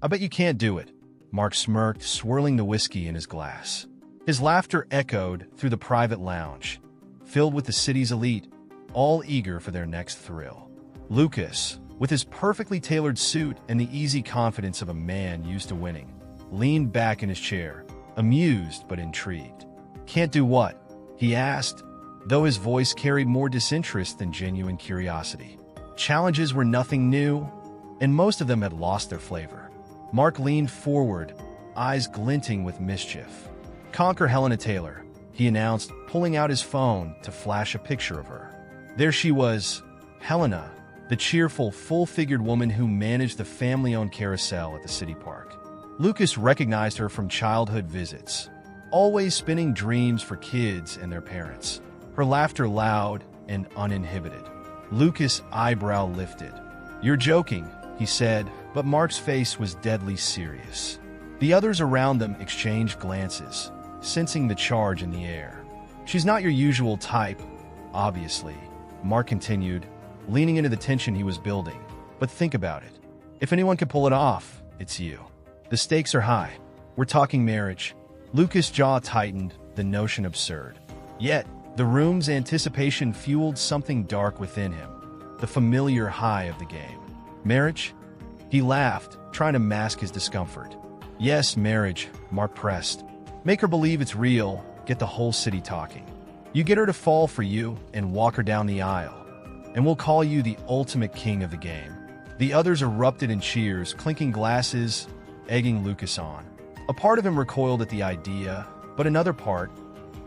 I bet you can't do it. Mark smirked, swirling the whiskey in his glass. His laughter echoed through the private lounge, filled with the city's elite, all eager for their next thrill. Lucas, with his perfectly tailored suit and the easy confidence of a man used to winning, leaned back in his chair, amused but intrigued. Can't do what? He asked, though his voice carried more disinterest than genuine curiosity. Challenges were nothing new, and most of them had lost their flavor. Mark leaned forward, eyes glinting with mischief. Conquer Helena Taylor, he announced, pulling out his phone to flash a picture of her. There she was, Helena, the cheerful, full-figured woman who managed the family-owned carousel at the city park. Lucas recognized her from childhood visits, always spinning dreams for kids and their parents. Her laughter loud and uninhibited. Lucas' eyebrow lifted. You're joking, he said, but Mark's face was deadly serious. The others around them exchanged glances, sensing the charge in the air. She's not your usual type, obviously, Mark continued, leaning into the tension he was building. But think about it. If anyone can pull it off, it's you. The stakes are high. We're talking marriage. Lucas' jaw tightened, the notion absurd. Yet, the room's anticipation fueled something dark within him, the familiar high of the game. Marriage? He laughed, trying to mask his discomfort. Yes, marriage, Mark pressed. Make her believe it's real, get the whole city talking. You get her to fall for you and walk her down the aisle, and we'll call you the ultimate king of the game. The others erupted in cheers, clinking glasses, egging Lucas on. A part of him recoiled at the idea, but another part,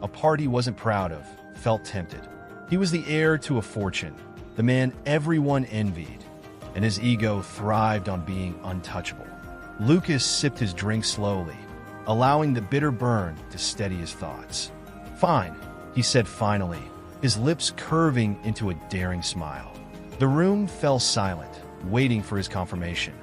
a part he wasn't proud of, felt tempted. He was the heir to a fortune, the man everyone envied, and his ego thrived on being untouchable. Lucas sipped his drink slowly, allowing the bitter burn to steady his thoughts. Fine, he said finally, his lips curving into a daring smile. The room fell silent, waiting for his confirmation.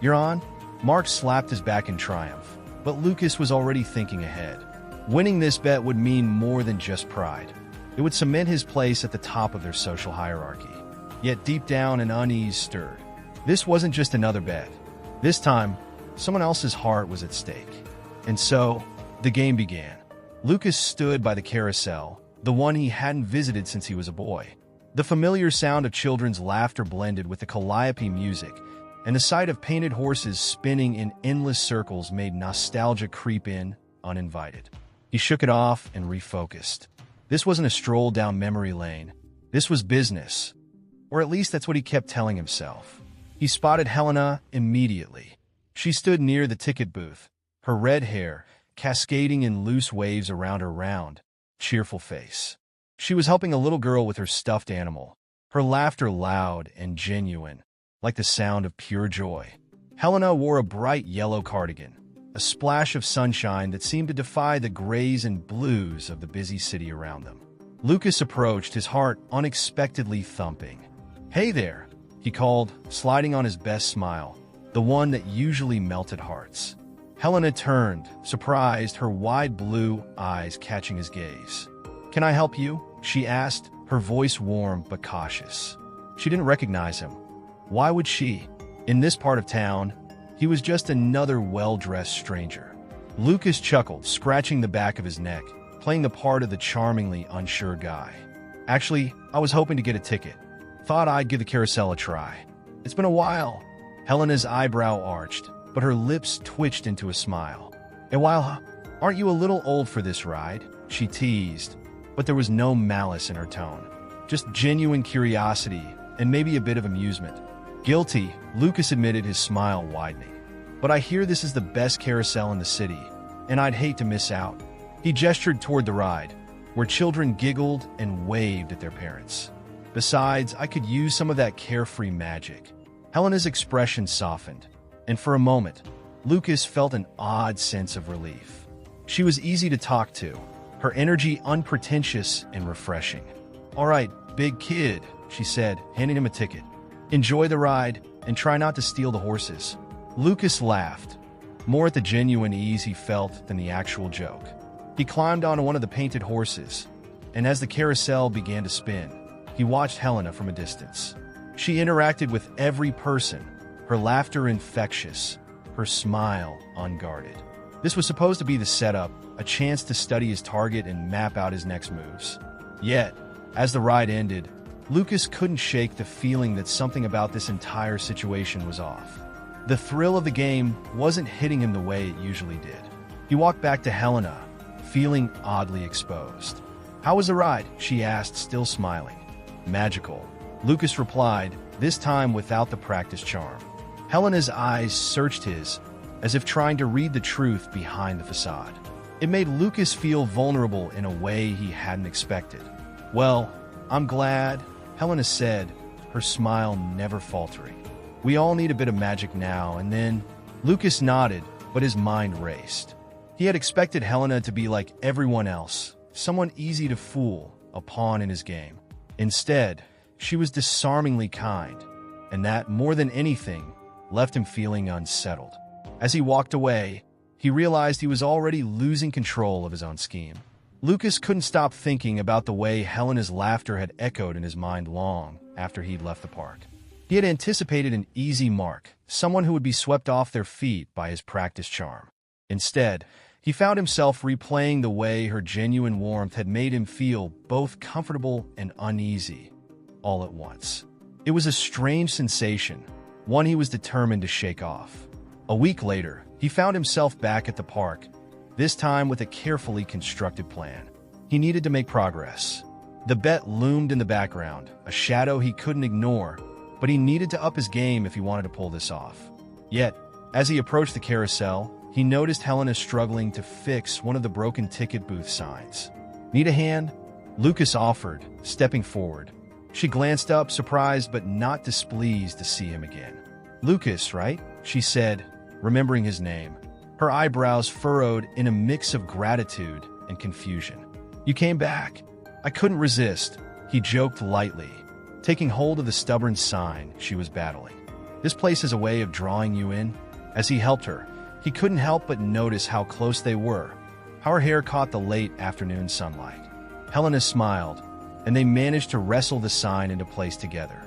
You're on? Mark slapped his back in triumph, but Lucas was already thinking ahead. Winning this bet would mean more than just pride. It would cement his place at the top of their social hierarchy. Yet deep down an unease stirred. This wasn't just another bet. This time, someone else's heart was at stake. And so, the game began. Lucas stood by the carousel, the one he hadn't visited since he was a boy. The familiar sound of children's laughter blended with the calliope music, and the sight of painted horses spinning in endless circles made nostalgia creep in, uninvited. He shook it off and refocused. This wasn't a stroll down memory lane. This was business. Or at least that's what he kept telling himself. He spotted Helena immediately. She stood near the ticket booth, her red hair cascading in loose waves around her round, cheerful face. She was helping a little girl with her stuffed animal, her laughter loud and genuine, like the sound of pure joy. Helena wore a bright yellow cardigan, a splash of sunshine that seemed to defy the grays and blues of the busy city around them. Lucas approached, his heart unexpectedly thumping. Hey there, he called, sliding on his best smile, the one that usually melted hearts. Helena turned, surprised, her wide blue eyes catching his gaze. Can I help you? She asked, her voice warm but cautious. She didn't recognize him. Why would she? In this part of town, he was just another well-dressed stranger. Lucas chuckled, scratching the back of his neck, playing the part of the charmingly unsure guy. Actually, I was hoping to get a ticket. Thought I'd give the carousel a try. It's been a while. Helena's eyebrow arched, but her lips twitched into a smile. And while, aren't you a little old for this ride? She teased, but there was no malice in her tone. Just genuine curiosity and maybe a bit of amusement. Guilty, Lucas admitted, his smile widening. But I hear this is the best carousel in the city, and I'd hate to miss out. He gestured toward the ride, where children giggled and waved at their parents. Besides, I could use some of that carefree magic. Helena's expression softened, and for a moment, Lucas felt an odd sense of relief. She was easy to talk to, her energy unpretentious and refreshing. All right, big kid, she said, handing him a ticket. Enjoy the ride, and try not to steal the horses. Lucas laughed, more at the genuine ease he felt than the actual joke. He climbed onto one of the painted horses, and as the carousel began to spin, he watched Helena from a distance. She interacted with every person, her laughter infectious, her smile unguarded. This was supposed to be the setup, a chance to study his target and map out his next moves. Yet, as the ride ended, Lucas couldn't shake the feeling that something about this entire situation was off. The thrill of the game wasn't hitting him the way it usually did. He walked back to Helena, feeling oddly exposed. "How was the ride?" she asked, still smiling. "Magical," Lucas replied, this time without the practiced charm. Helena's eyes searched his, as if trying to read the truth behind the facade. It made Lucas feel vulnerable in a way he hadn't expected. "Well, I'm glad," Helena said, her smile never faltering. "We all need a bit of magic now and then." Lucas nodded, but his mind raced. He had expected Helena to be like everyone else, someone easy to fool, a pawn in his game. Instead, she was disarmingly kind, and that, more than anything, left him feeling unsettled. As he walked away, he realized he was already losing control of his own scheme. Lucas couldn't stop thinking about the way Helena's laughter had echoed in his mind long after he'd left the park. He had anticipated an easy mark, someone who would be swept off their feet by his practiced charm. Instead, he found himself replaying the way her genuine warmth had made him feel both comfortable and uneasy, all at once. It was a strange sensation, one he was determined to shake off. A week later, he found himself back at the park, this time with a carefully constructed plan. He needed to make progress. The bet loomed in the background, a shadow he couldn't ignore, but he needed to up his game if he wanted to pull this off. Yet, as he approached the carousel, he noticed Helena struggling to fix one of the broken ticket booth signs. "Need a hand?" Lucas offered, stepping forward. She glanced up, surprised but not displeased to see him again. "Lucas, right?" she said, remembering his name. Her eyebrows furrowed in a mix of gratitude and confusion. "You came back." "I couldn't resist," he joked lightly, taking hold of the stubborn sign she was battling. "This place has a way of drawing you in." As he helped her, he couldn't help but notice how close they were, how her hair caught the late afternoon sunlight. Helena smiled, and they managed to wrestle the sign into place together.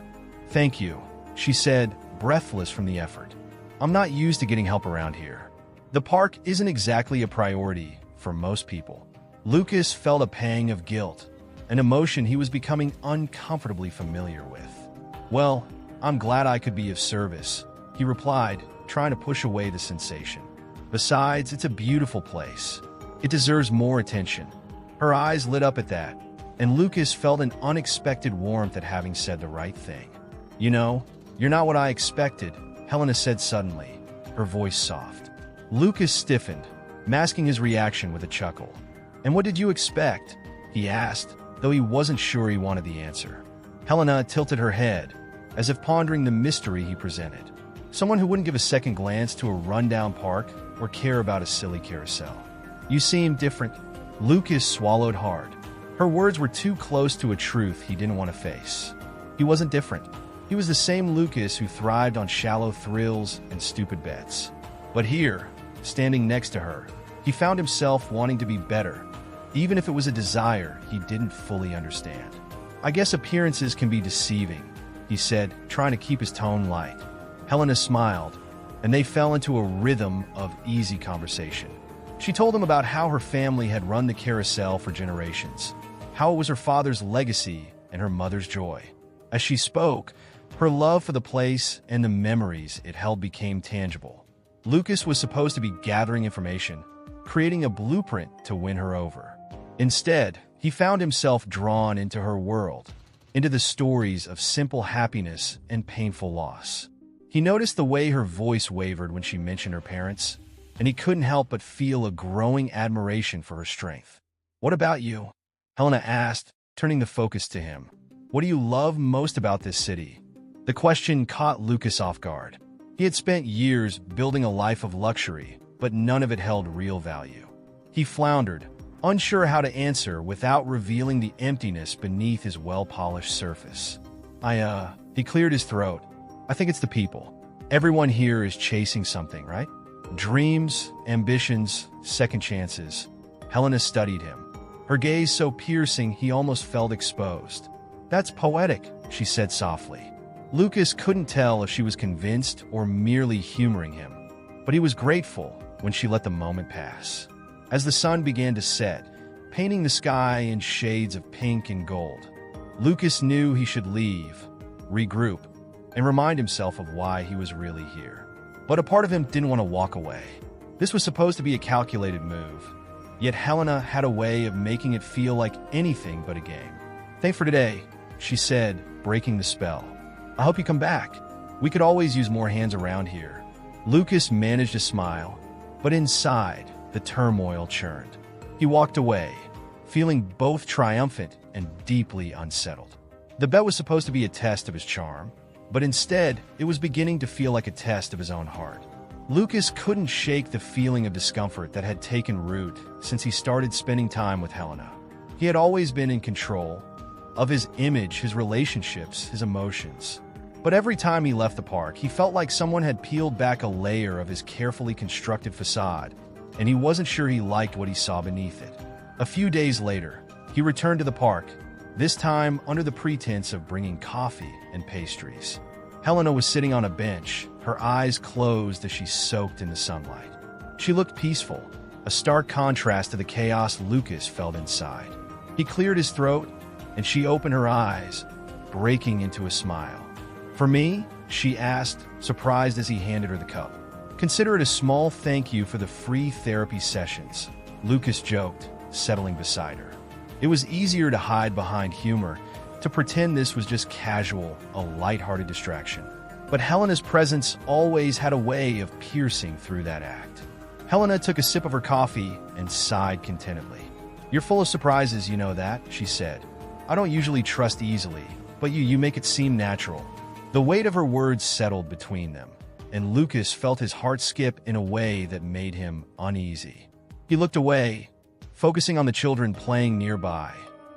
"Thank you," she said, breathless from the effort. "I'm not used to getting help around here." The park isn't exactly a priority for most people. Lucas felt a pang of guilt, an emotion he was becoming uncomfortably familiar with. "Well, I'm glad I could be of service," he replied, trying to push away the sensation. "Besides, it's a beautiful place. It deserves more attention." Her eyes lit up at that, and Lucas felt an unexpected warmth at having said the right thing. "You know, you're not what I expected," Helena said suddenly, her voice soft. Lucas stiffened, masking his reaction with a chuckle. "And what did you expect?" he asked, though he wasn't sure he wanted the answer. Helena tilted her head, as if pondering the mystery he presented. Someone who wouldn't give a second glance to a rundown park or care about a silly carousel. "You seem different." Lucas swallowed hard. Her words were too close to a truth he didn't want to face. He wasn't different. He was the same Lucas who thrived on shallow thrills and stupid bets. But here, standing next to her, he found himself wanting to be better, even if it was a desire he didn't fully understand. "I guess appearances can be deceiving," he said, trying to keep his tone light. Helena smiled, and they fell into a rhythm of easy conversation. She told him about how her family had run the carousel for generations, how it was her father's legacy and her mother's joy. As she spoke, her love for the place and the memories it held became tangible. Lucas was supposed to be gathering information, creating a blueprint to win her over. Instead, he found himself drawn into her world, into the stories of simple happiness and painful loss. He noticed the way her voice wavered when she mentioned her parents, and he couldn't help but feel a growing admiration for her strength. "What about you?" Helena asked, turning the focus to him. "What do you love most about this city?" The question caught Lucas off guard. He had spent years building a life of luxury, but none of it held real value. He floundered, unsure how to answer without revealing the emptiness beneath his well-polished surface. He cleared his throat. "I think it's the people. Everyone here is chasing something, right? Dreams, ambitions, second chances." Helena studied him, her gaze so piercing he almost felt exposed. "That's poetic," she said softly. Lucas couldn't tell if she was convinced or merely humoring him. but he was grateful when she let the moment pass. As the sun began to set, painting the sky in shades of pink and gold, Lucas knew he should leave, regroup, and remind himself of why he was really here. But a part of him didn't want to walk away. This was supposed to be a calculated move, yet Helena had a way of making it feel like anything but a game. "Thanks for today," she said, breaking the spell. "I hope you come back. We could always use more hands around here." Lucas managed a smile, but inside, the turmoil churned. He walked away, feeling both triumphant and deeply unsettled. The bet was supposed to be a test of his charm, but instead, it was beginning to feel like a test of his own heart. Lucas couldn't shake the feeling of discomfort that had taken root since he started spending time with Helena. He had always been in control of his image, his relationships, his emotions. But every time he left the park, he felt like someone had peeled back a layer of his carefully constructed facade, and he wasn't sure he liked what he saw beneath it. A few days later, he returned to the park, this time under the pretense of bringing coffee and pastries. Helena was sitting on a bench, her eyes closed as she soaked in the sunlight. She looked peaceful, a stark contrast to the chaos Lucas felt inside. He cleared his throat, and she opened her eyes, breaking into a smile. "For me?" she asked, surprised as he handed her the cup. "Consider it a small thank you for the free therapy sessions," Lucas joked, settling beside her. It was easier to hide behind humor, to pretend this was just casual, a lighthearted distraction. But Helena's presence always had a way of piercing through that act. Helena took a sip of her coffee and sighed contentedly. "You're full of surprises, you know that," she said. "I don't usually trust easily, but you make it seem natural." The weight of her words settled between them, and Lucas felt his heart skip in a way that made him uneasy. He looked away, focusing on the children playing nearby,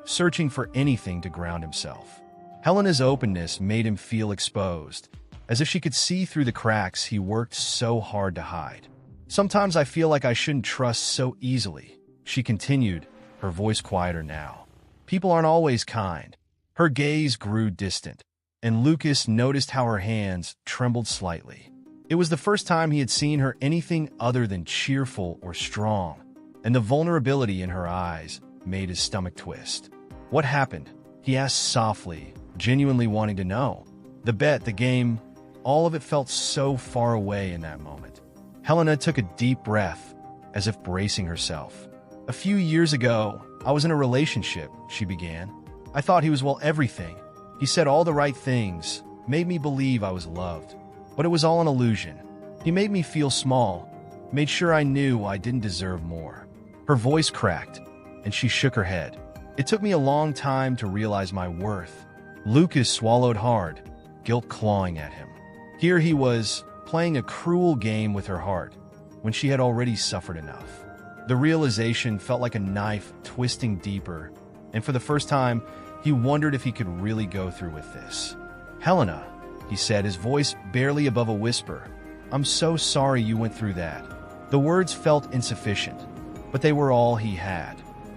searching for anything to ground himself. Helena's openness made him feel exposed, as if she could see through the cracks he worked so hard to hide. "Sometimes I feel like I shouldn't trust so easily," she continued, her voice quieter now. "People aren't always kind." Her gaze grew distant, and Lucas noticed how her hands trembled slightly. It was the first time he had seen her anything other than cheerful or strong, and the vulnerability in her eyes made his stomach twist. "What happened?" he asked softly, genuinely wanting to know. The bet, the game, all of it felt so far away in that moment. Helena took a deep breath, as if bracing herself. "A few years ago, I was in a relationship," she began. "I thought he was, well, everything. He said all the right things, made me believe I was loved. But it was all an illusion. He made me feel small, made sure I knew I didn't deserve more." Her voice cracked, and she shook her head. "It took me a long time to realize my worth." Lucas swallowed hard, guilt clawing at him. Here he was, playing a cruel game with her heart, when she had already suffered enough. The realization felt like a knife twisting deeper, and for the first time, he wondered if he could really go through with this. "Helena," he said, his voice barely above a whisper, "I'm so sorry you went through that." The words felt insufficient, but they were all he had.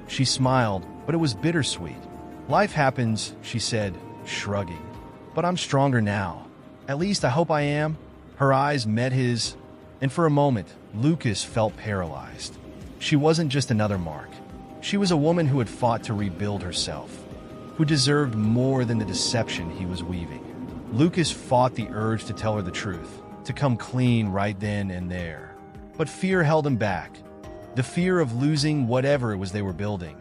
She smiled, but it was bittersweet. "Life happens," she said, shrugging. "But I'm stronger now. At least I hope I am." Her eyes met his, and for a moment, Lucas felt paralyzed. She wasn't just another Mark. She was a woman who had fought to rebuild herself, who deserved more than the deception he was weaving. Lucas fought the urge to tell her the truth, to come clean right then and there. But fear held him back. The fear of losing whatever it was they were building,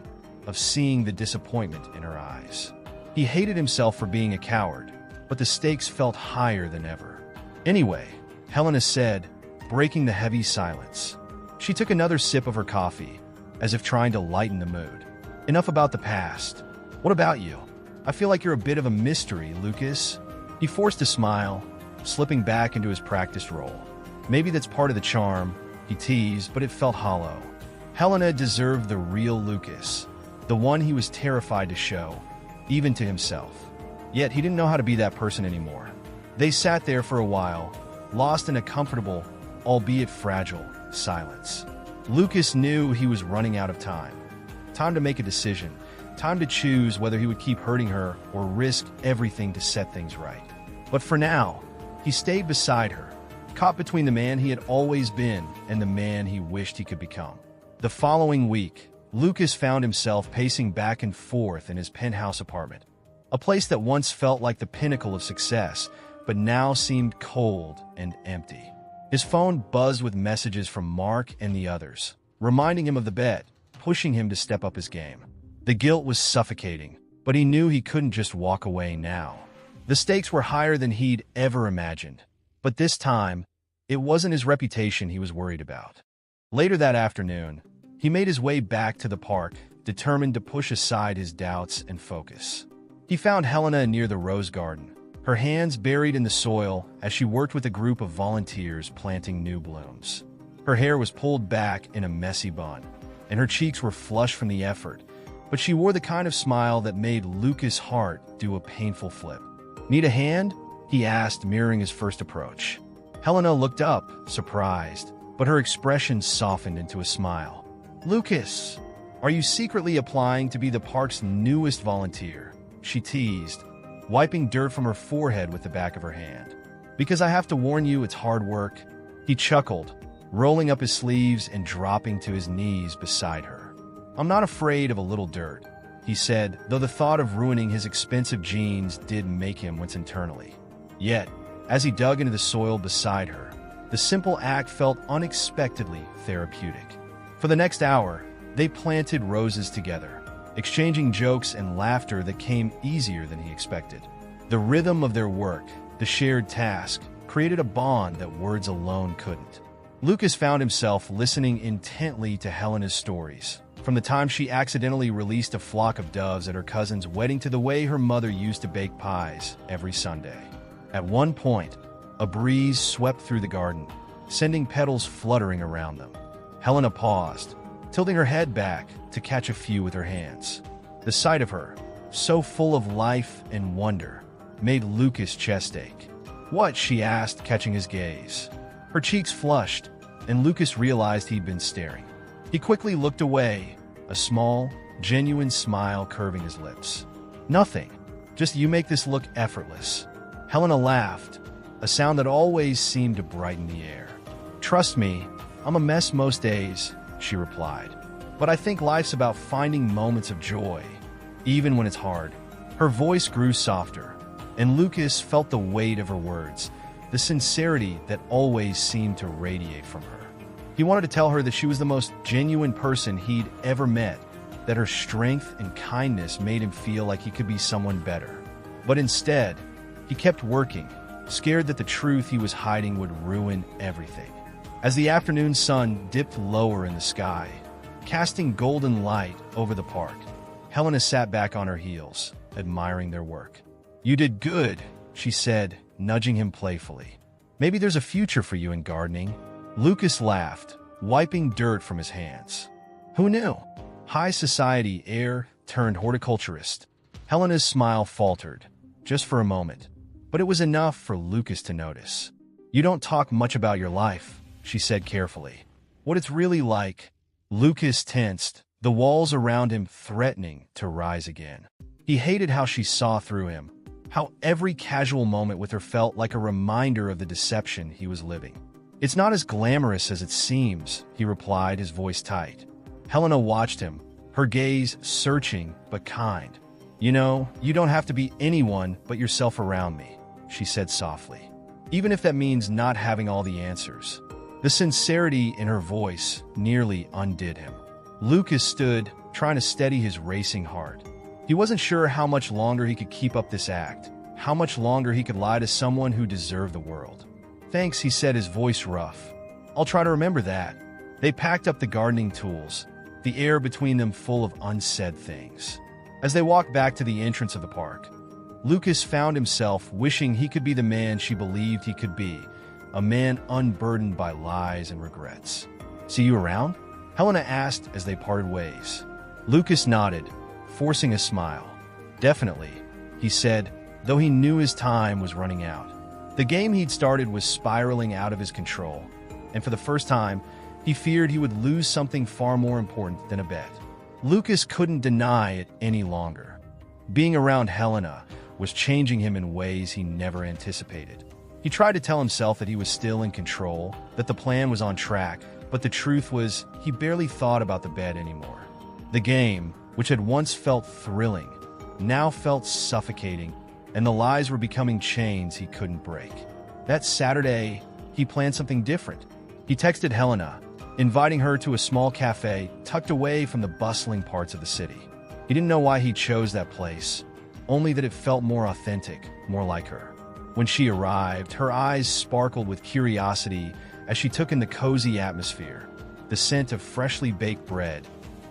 of seeing the disappointment in her eyes. He hated himself for being a coward, but the stakes felt higher than ever. "Anyway," Helena said, breaking the heavy silence. She took another sip of her coffee, as if trying to lighten the mood. "Enough about the past. What about you? I feel like you're a bit of a mystery, Lucas." He forced a smile, slipping back into his practiced role. "Maybe that's part of the charm," he teased, but it felt hollow. Helena deserved the real Lucas, the one he was terrified to show, even to himself. Yet he didn't know how to be that person anymore. They sat there for a while, lost in a comfortable, albeit fragile, silence. Lucas knew he was running out of time. Time to make a decision. Time to choose whether he would keep hurting her or risk everything to set things right. But for now, he stayed beside her, caught between the man he had always been and the man he wished he could become. The following week, Lucas found himself pacing back and forth in his penthouse apartment, a place that once felt like the pinnacle of success, but now seemed cold and empty. His phone buzzed with messages from Mark and the others, reminding him of the bet, pushing him to step up his game. The guilt was suffocating, but he knew he couldn't just walk away now. The stakes were higher than he'd ever imagined, but this time, it wasn't his reputation he was worried about. Later that afternoon, he made his way back to the park, determined to push aside his doubts and focus. He found Helena near the rose garden, her hands buried in the soil as she worked with a group of volunteers planting new blooms. Her hair was pulled back in a messy bun, and her cheeks were flushed from the effort, but she wore the kind of smile that made Lucas' heart do a painful flip. "Need a hand?" he asked, mirroring his first approach. Helena looked up, surprised, but her expression softened into a smile. "Lucas, are you secretly applying to be the park's newest volunteer?" she teased, wiping dirt from her forehead with the back of her hand. "Because I have to warn you, it's hard work." He chuckled, rolling up his sleeves and dropping to his knees beside her. "I'm not afraid of a little dirt," he said, though the thought of ruining his expensive jeans did make him wince internally. Yet, as he dug into the soil beside her, the simple act felt unexpectedly therapeutic. For the next hour, they planted roses together, exchanging jokes and laughter that came easier than he expected. The rhythm of their work, the shared task, created a bond that words alone couldn't. Lucas found himself listening intently to Helena's stories, from the time she accidentally released a flock of doves at her cousin's wedding to the way her mother used to bake pies every Sunday. At one point, a breeze swept through the garden, sending petals fluttering around them. Helena paused, tilting her head back to catch a few with her hands. The sight of her, so full of life and wonder, made Lucas' chest ache. "What?" she asked, catching his gaze. Her cheeks flushed, and Lucas realized he'd been staring. He quickly looked away, a small, genuine smile curving his lips. "Nothing. Just you make this look effortless." Helena laughed, a sound that always seemed to brighten the air. "Trust me, I'm a mess most days," she replied. "But I think life's about finding moments of joy, even when it's hard." Her voice grew softer, and Lucas felt the weight of her words, the sincerity that always seemed to radiate from her. He wanted to tell her that she was the most genuine person he'd ever met, that her strength and kindness made him feel like he could be someone better. But instead, he kept working, scared that the truth he was hiding would ruin everything. As the afternoon sun dipped lower in the sky, casting golden light over the park, Helena sat back on her heels, admiring their work. "You did good," she said, nudging him playfully. "Maybe there's a future for you in gardening." Lucas laughed, wiping dirt from his hands. Who knew? High society heir turned horticulturist. Helena's smile faltered, just for a moment, but it was enough for Lucas to notice. "You don't talk much about your life," she said carefully. "What it's really like." Lucas tensed, the walls around him threatening to rise again. He hated how she saw through him, how every casual moment with her felt like a reminder of the deception he was living. "It's not as glamorous as it seems," he replied, his voice tight. Helena watched him, her gaze searching but kind. "You know, you don't have to be anyone but yourself around me," she said softly, "even if that means not having all the answers." The sincerity in her voice nearly undid him. Lucas stood, trying to steady his racing heart. He wasn't sure how much longer he could keep up this act, how much longer he could lie to someone who deserved the world. "Thanks," he said, his voice rough. "I'll try to remember that." They packed up the gardening tools, the air between them full of unsaid things. As they walked back to the entrance of the park, Lucas found himself wishing he could be the man she believed he could be, a man unburdened by lies and regrets. "See you around?" Helena asked as they parted ways. Lucas nodded, forcing a smile. "Definitely," he said, though he knew his time was running out. The game he'd started was spiraling out of his control, and for the first time, he feared he would lose something far more important than a bet. Lucas couldn't deny it any longer. Being around Helena was changing him in ways he never anticipated. He tried to tell himself that he was still in control, that the plan was on track, but the truth was he barely thought about the bed anymore. The game, which had once felt thrilling, now felt suffocating, and the lies were becoming chains he couldn't break. That Saturday, he planned something different. He texted Helena, inviting her to a small cafe tucked away from the bustling parts of the city. He didn't know why he chose that place, only that it felt more authentic, more like her. When she arrived, her eyes sparkled with curiosity as she took in the cozy atmosphere, the scent of freshly baked bread,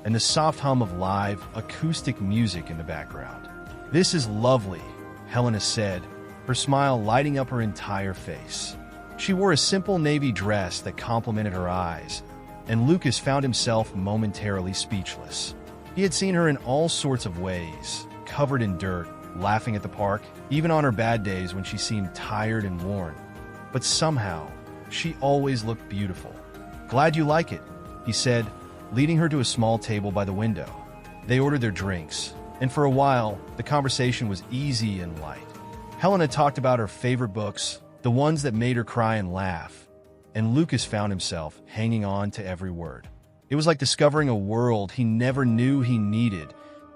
and the soft hum of live, acoustic music in the background. "This is lovely," Helena said, her smile lighting up her entire face. She wore a simple navy dress that complemented her eyes, and Lucas found himself momentarily speechless. He had seen her in all sorts of ways, covered in dirt, laughing at the park, even on her bad days when she seemed tired and worn. But somehow, she always looked beautiful. "Glad you like it," he said, leading her to a small table by the window. They ordered their drinks, and for a while, the conversation was easy and light. Helena talked about her favorite books, the ones that made her cry and laugh, and Lucas found himself hanging on to every word. It was like discovering a world he never knew he needed,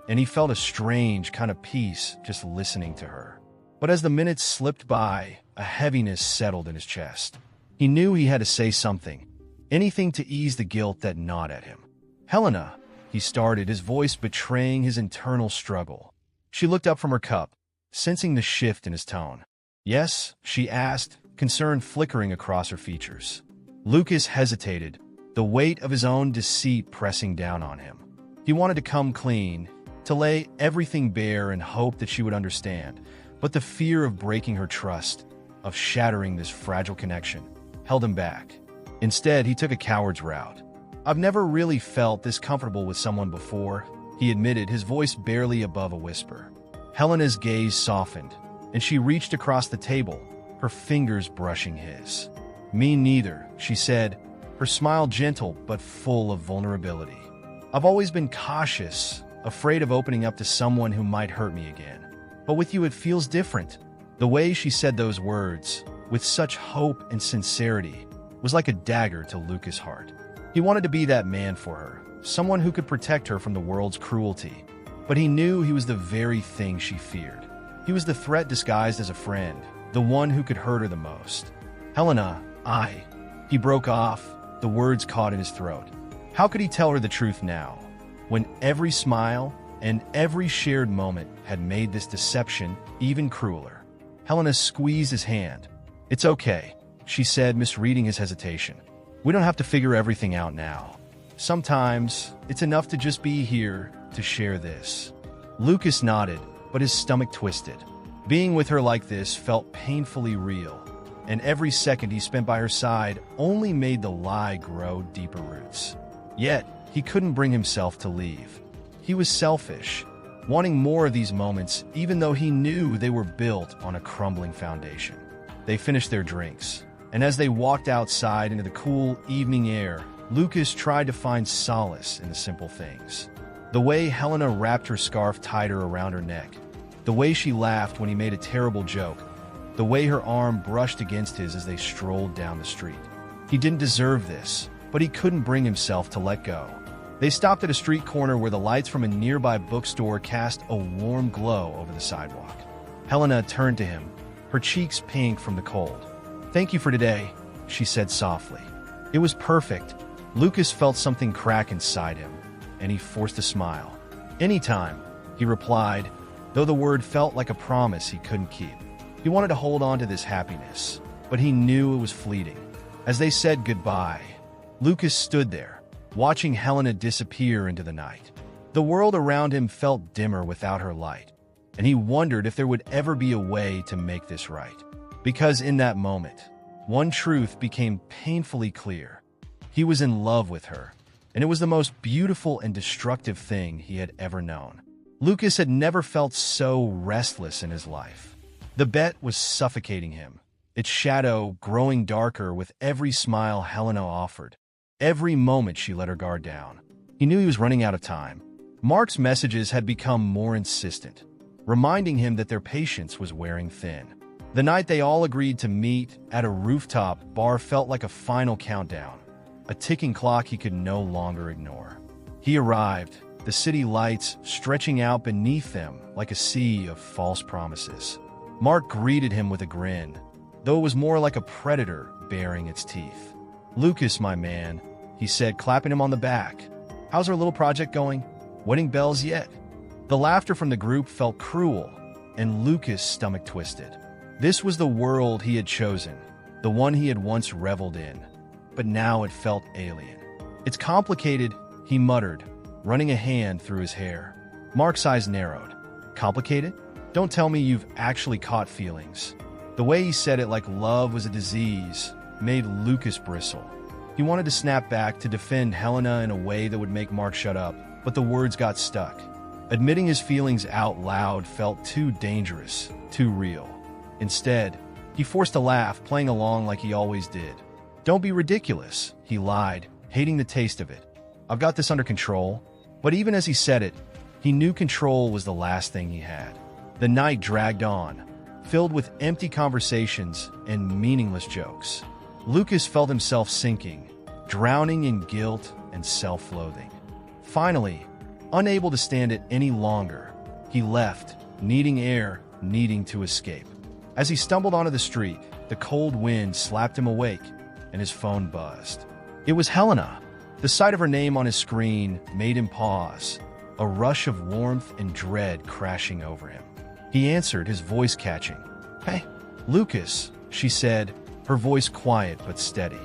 and he felt a strange kind of peace just listening to her. But as the minutes slipped by, a heaviness settled in his chest. He knew he had to say something, anything to ease the guilt that gnawed at him. "Helena," he started, his voice betraying his internal struggle. She looked up from her cup, sensing the shift in his tone. "Yes?" she asked, concern flickering across her features. Lucas hesitated, the weight of his own deceit pressing down on him. He wanted to come clean, to lay everything bare and hope that she would understand, but the fear of breaking her trust, of shattering this fragile connection, held him back. Instead, he took a coward's route. "I've never really felt this comfortable with someone before," he admitted, his voice barely above a whisper. Helena's gaze softened, and she reached across the table, her fingers brushing his. "Me neither," she said, her smile gentle but full of vulnerability. "I've always been cautious, afraid of opening up to someone who might hurt me again. But with you it feels different." The way she said those words, with such hope and sincerity, was like a dagger to Lucas' heart. He wanted to be that man for her, someone who could protect her from the world's cruelty. But he knew he was the very thing she feared. He was the threat disguised as a friend, the one who could hurt her the most. "Helena, He broke off, the words caught in his throat. How could he tell her the truth now, when every smile and every shared moment had made this deception even crueler? Helena squeezed his hand. "It's okay," she said, misreading his hesitation. "We don't have to figure everything out now. Sometimes it's enough to just be here to share this." Lucas nodded, but his stomach twisted. Being with her like this felt painfully real, and every second he spent by her side only made the lie grow deeper roots. Yet, he couldn't bring himself to leave. He was selfish, wanting more of these moments even though he knew they were built on a crumbling foundation. They finished their drinks, and as they walked outside into the cool evening air, Lucas tried to find solace in the simple things. The way Helena wrapped her scarf tighter around her neck, the way she laughed when he made a terrible joke, the way her arm brushed against his as they strolled down the street. He didn't deserve this, but he couldn't bring himself to let go. They stopped at a street corner where the lights from a nearby bookstore cast a warm glow over the sidewalk. Helena turned to him, her cheeks pink from the cold. "Thank you for today," she said softly. It was perfect. Lucas felt something crack inside him, and he forced a smile. "Anytime," he replied, though the word felt like a promise he couldn't keep. He wanted to hold on to this happiness, but he knew it was fleeting. As they said goodbye, Lucas stood there, watching Helena disappear into the night. The world around him felt dimmer without her light, and he wondered if there would ever be a way to make this right. Because in that moment, one truth became painfully clear. He was in love with her, and it was the most beautiful and destructive thing he had ever known. Lucas had never felt so restless in his life. The bet was suffocating him, its shadow growing darker with every smile Helena offered, every moment she let her guard down. He knew he was running out of time. Mark's messages had become more insistent, reminding him that their patience was wearing thin. The night they all agreed to meet at a rooftop bar felt like a final countdown, a ticking clock he could no longer ignore. He arrived, the city lights stretching out beneath them like a sea of false promises. Mark greeted him with a grin, though it was more like a predator baring its teeth. "Lucas, my man," he said, clapping him on the back. "How's our little project going? Wedding bells yet?" The laughter from the group felt cruel, and Lucas' stomach twisted. This was the world he had chosen, the one he had once reveled in, but now it felt alien. "It's complicated," he muttered, running a hand through his hair. Mark's eyes narrowed. "Complicated? Don't tell me you've actually caught feelings." The way he said it, like love was a disease, made Lucas bristle. He wanted to snap back to defend Helena in a way that would make Mark shut up, but the words got stuck. Admitting his feelings out loud felt too dangerous, too real. Instead, he forced a laugh, playing along like he always did. "Don't be ridiculous," he lied, hating the taste of it. "I've got this under control." But even as he said it, he knew control was the last thing he had. The night dragged on, filled with empty conversations and meaningless jokes. Lucas felt himself sinking, drowning in guilt and self-loathing. Finally, unable to stand it any longer, he left, needing air, needing to escape. As he stumbled onto the street, the cold wind slapped him awake, and his phone buzzed. It was Helena. The sight of her name on his screen made him pause, a rush of warmth and dread crashing over him. He answered, his voice catching. "Hey, Lucas," she said, her voice quiet but steady.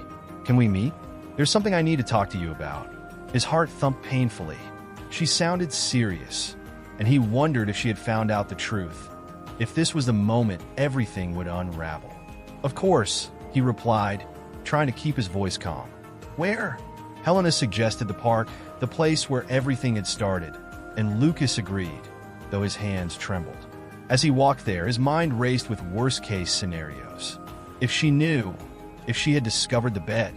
"Can we meet? There's something I need to talk to you about." His heart thumped painfully. She sounded serious, and he wondered if she had found out the truth. If this was the moment everything would unravel. "Of course," he replied, trying to keep his voice calm. "Where?" Helena suggested the park, the place where everything had started, and Lucas agreed, though his hands trembled. As he walked there, his mind raced with worst-case scenarios. If she knew, if she had discovered the bet,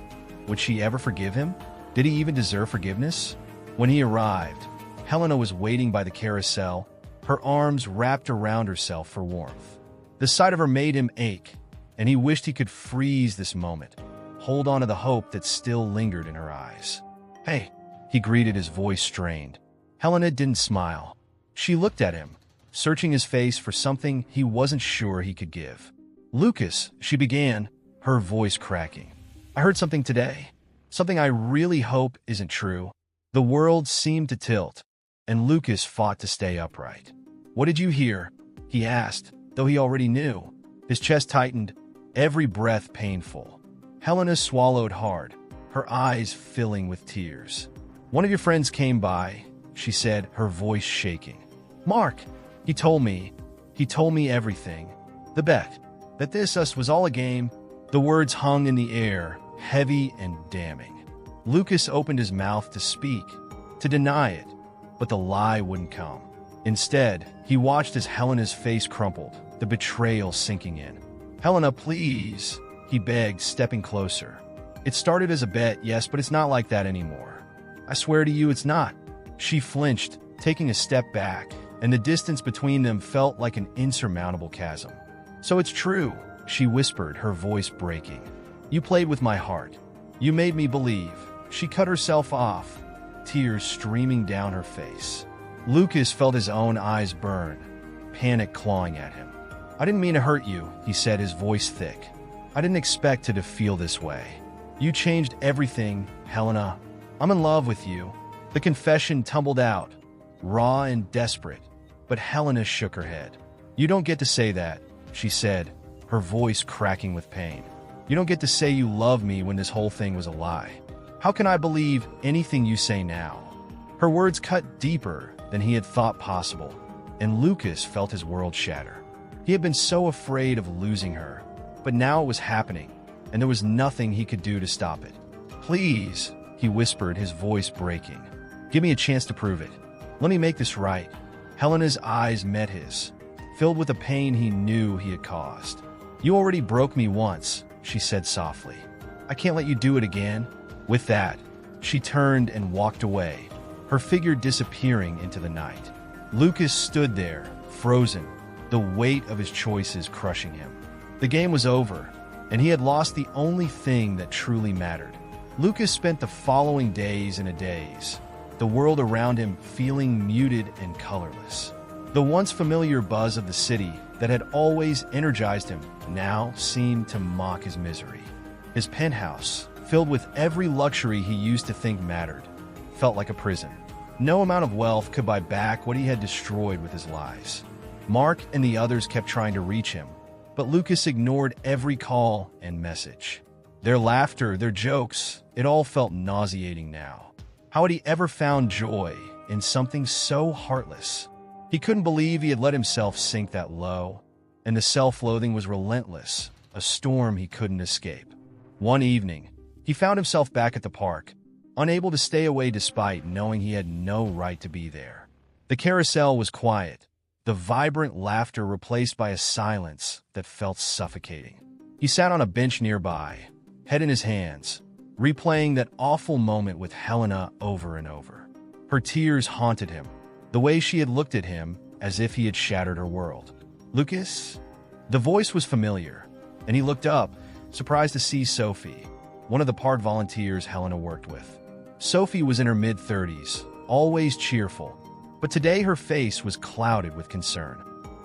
would she ever forgive him? Did he even deserve forgiveness? When he arrived, Helena was waiting by the carousel, her arms wrapped around herself for warmth. The sight of her made him ache, and he wished he could freeze this moment, hold on to the hope that still lingered in her eyes. "Hey," he greeted, his voice strained. Helena didn't smile. She looked at him, searching his face for something he wasn't sure he could give. "Lucas," she began, her voice cracking. "I heard something today. Something I really hope isn't true." The world seemed to tilt, and Lucas fought to stay upright. "What did you hear?" he asked, though he already knew. His chest tightened, every breath painful. Helena swallowed hard, her eyes filling with tears. "One of your friends came by," she said, her voice shaking. "Mark, he told me everything. The bet, that us was all a game." The words hung in the air, heavy and damning. Lucas opened his mouth to speak, to deny it, but the lie wouldn't come. Instead, he watched as Helena's face crumpled, the betrayal sinking in. "Helena, please," he begged, stepping closer. "It started as a bet, yes, but it's not like that anymore. I swear to you it's not." She flinched, taking a step back, and the distance between them felt like an insurmountable chasm. "So it's true," she whispered, her voice breaking. "You played with my heart. You made me believe." She cut herself off, tears streaming down her face. Lucas felt his own eyes burn, panic clawing at him. "I didn't mean to hurt you," he said, his voice thick. "I didn't expect to feel this way. You changed everything, Helena. I'm in love with you." The confession tumbled out, raw and desperate, but Helena shook her head. "You don't get to say that," she said, her voice cracking with pain. "You don't get to say you love me when this whole thing was a lie. How can I believe anything you say now?" Her words cut deeper than he had thought possible, and Lucas felt his world shatter. He had been so afraid of losing her, but now it was happening, and there was nothing he could do to stop it. "Please," he whispered, his voice breaking. "Give me a chance to prove it. Let me make this right." Helena's eyes met his, filled with the pain he knew he had caused. "You already broke me once," she said softly. "I can't let you do it again." With that, she turned and walked away, her figure disappearing into the night. Lucas stood there, frozen, the weight of his choices crushing him. The game was over, and he had lost the only thing that truly mattered. Lucas spent the following days in a daze, the world around him feeling muted and colorless. The once familiar buzz of the city that had always energized him now seemed to mock his misery. His penthouse, filled with every luxury he used to think mattered, felt like a prison. No amount of wealth could buy back what he had destroyed with his lies. Mark and the others kept trying to reach him, but Lucas ignored every call and message. Their laughter, their jokes, it all felt nauseating now. How had he ever found joy in something so heartless? He couldn't believe he had let himself sink that low, and the self-loathing was relentless, a storm he couldn't escape. One evening, he found himself back at the park, unable to stay away despite knowing he had no right to be there. The carousel was quiet, the vibrant laughter replaced by a silence that felt suffocating. He sat on a bench nearby, head in his hands, replaying that awful moment with Helena over and over. Her tears haunted him, the way she had looked at him as if he had shattered her world. "Lucas?" The voice was familiar, and he looked up, surprised to see Sophie, one of the park volunteers Helena worked with. Sophie was in her mid-30s, always cheerful, but today her face was clouded with concern.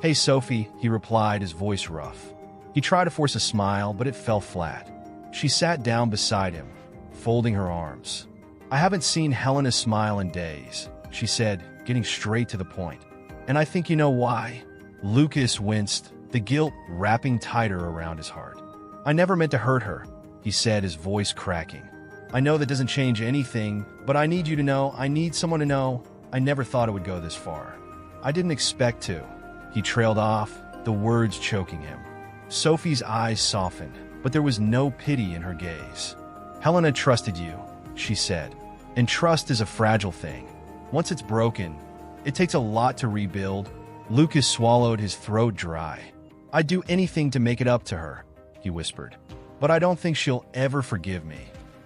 "Hey, Sophie," he replied, his voice rough. He tried to force a smile, but it fell flat. She sat down beside him, folding her arms. "I haven't seen Helena smile in days," she said, getting straight to the point. "And I think you know why." Lucas winced, the guilt wrapping tighter around his heart. "I never meant to hurt her," he said, his voice cracking. "I know that doesn't change anything, but I need you to know, I need someone to know, I never thought it would go this far. I didn't expect to." He trailed off, the words choking him. Sophie's eyes softened, but there was no pity in her gaze. "Helena trusted you," she said, "and trust is a fragile thing. Once it's broken, it takes a lot to rebuild." Lucas swallowed, his throat dry. "I'd do anything to make it up to her," he whispered, "but I don't think she'll ever forgive me."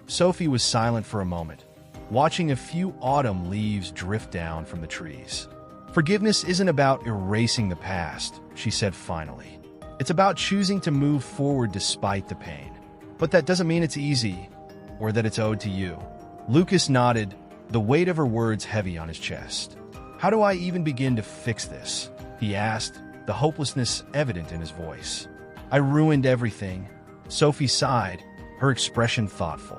Sophie was silent for a moment, watching a few autumn leaves drift down from the trees. "Forgiveness isn't about erasing the past," she said finally. "It's about choosing to move forward despite the pain. But that doesn't mean it's easy, or that it's owed to you." Lucas nodded, the weight of her words heavy on his chest. "How do I even begin to fix this?" he asked, the hopelessness evident in his voice. "I ruined everything." Sophie sighed, her expression thoughtful.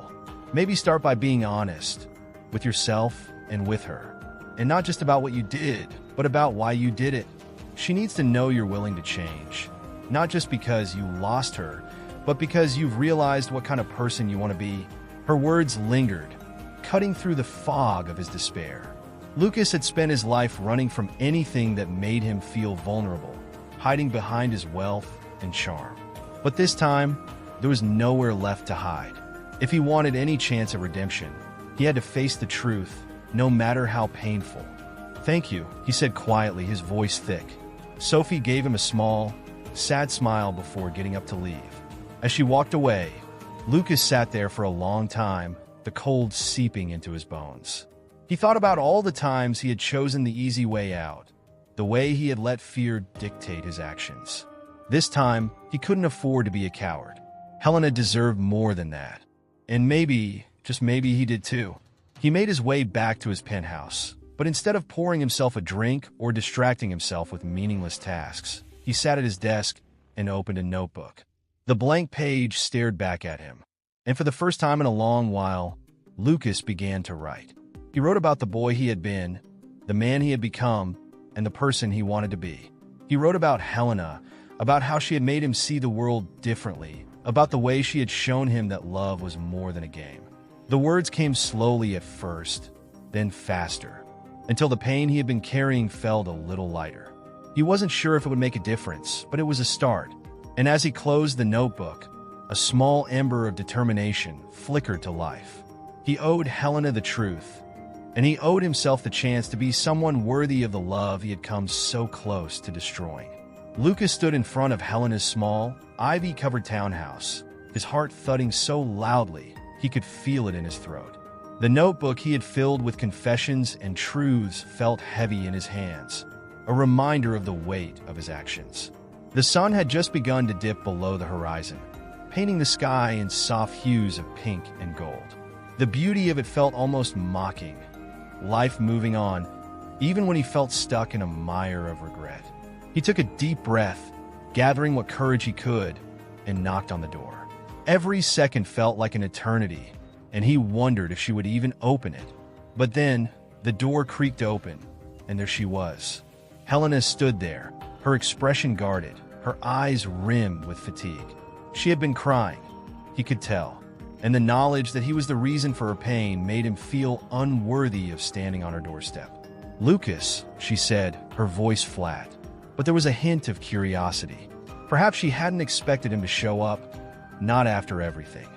"Maybe start by being honest, with yourself and with her. And not just about what you did, but about why you did it. She needs to know you're willing to change. Not just because you lost her, but because you've realized what kind of person you want to be." Her words lingered, cutting through the fog of his despair. Lucas had spent his life running from anything that made him feel vulnerable, hiding behind his wealth and charm. But this time, there was nowhere left to hide. If he wanted any chance at redemption, he had to face the truth, no matter how painful. "Thank you," he said quietly, his voice thick. Sophie gave him a small, sad smile before getting up to leave. As she walked away, Lucas sat there for a long time, the cold seeping into his bones. He thought about all the times he had chosen the easy way out, the way he had let fear dictate his actions. This time, he couldn't afford to be a coward. Helena deserved more than that. And maybe, just maybe, he did too. He made his way back to his penthouse, but instead of pouring himself a drink or distracting himself with meaningless tasks, he sat at his desk and opened a notebook. The blank page stared back at him, and for the first time in a long while, Lucas began to write. He wrote about the boy he had been, the man he had become, and the person he wanted to be. He wrote about Helena, about how she had made him see the world differently, about the way she had shown him that love was more than a game. The words came slowly at first, then faster, until the pain he had been carrying felt a little lighter. He wasn't sure if it would make a difference, but it was a start. And as he closed the notebook, a small ember of determination flickered to life. He owed Helena the truth, and he owed himself the chance to be someone worthy of the love he had come so close to destroying. Lucas stood in front of Helena's small, ivy-covered townhouse, his heart thudding so loudly he could feel it in his throat. The notebook he had filled with confessions and truths felt heavy in his hands, a reminder of the weight of his actions. The sun had just begun to dip below the horizon, painting the sky in soft hues of pink and gold. The beauty of it felt almost mocking, life moving on, even when he felt stuck in a mire of regret. He took a deep breath, gathering what courage he could, and knocked on the door. Every second felt like an eternity, and he wondered if she would even open it. But then, the door creaked open, and there she was. Helena stood there, her expression guarded, her eyes rimmed with fatigue. She had been crying, he could tell, and the knowledge that he was the reason for her pain made him feel unworthy of standing on her doorstep. "Lucas," she said, her voice flat, but there was a hint of curiosity. Perhaps she hadn't expected him to show up, not after everything.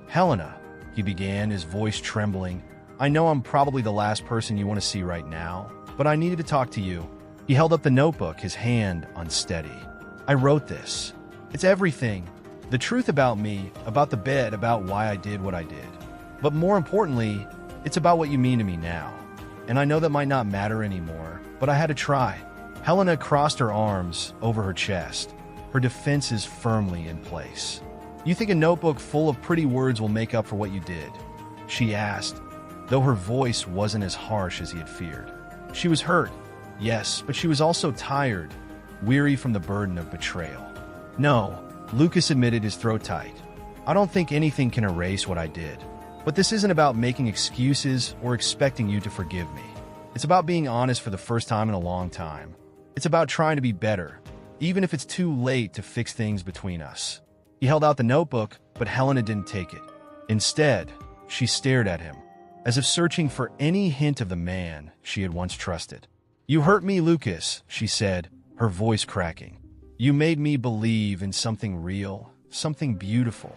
"Helena," he began, his voice trembling, "I know I'm probably the last person you want to see right now, but I needed to talk to you." He held up the notebook, his hand unsteady. "I wrote this. It's everything. The truth about me, about the bed, about why I did what I did. But more importantly, it's about what you mean to me now. And I know that might not matter anymore, but I had to try." Helena crossed her arms over her chest, her defenses firmly in place. "You think a notebook full of pretty words will make up for what you did?" she asked, though her voice wasn't as harsh as he had feared. She was hurt, yes, but she was also tired, weary from the burden of betrayal. "No," Lucas admitted, his throat tight. "I don't think anything can erase what I did. But this isn't about making excuses or expecting you to forgive me. It's about being honest for the first time in a long time. It's about trying to be better, even if it's too late to fix things between us." He held out the notebook, but Helena didn't take it. Instead, she stared at him, as if searching for any hint of the man she had once trusted. "You hurt me, Lucas," she said, her voice cracking. "You made me believe in something real, something beautiful,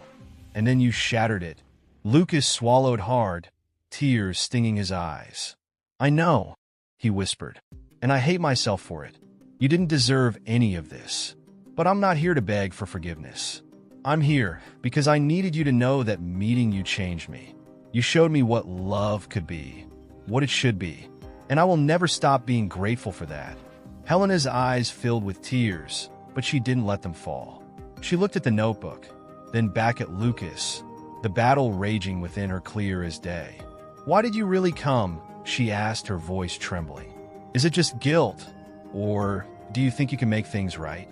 and then you shattered it." Lucas swallowed hard, tears stinging his eyes. "I know," he whispered, "and I hate myself for it. You didn't deserve any of this. But I'm not here to beg for forgiveness. I'm here because I needed you to know that meeting you changed me. You showed me what love could be, what it should be, and I will never stop being grateful for that." Helena's eyes filled with tears, but she didn't let them fall. She looked at the notebook, then back at Lucas, the battle raging within her clear as day. "Why did you really come?" she asked, her voice trembling. "Is it just guilt? Or do you think you can make things right?"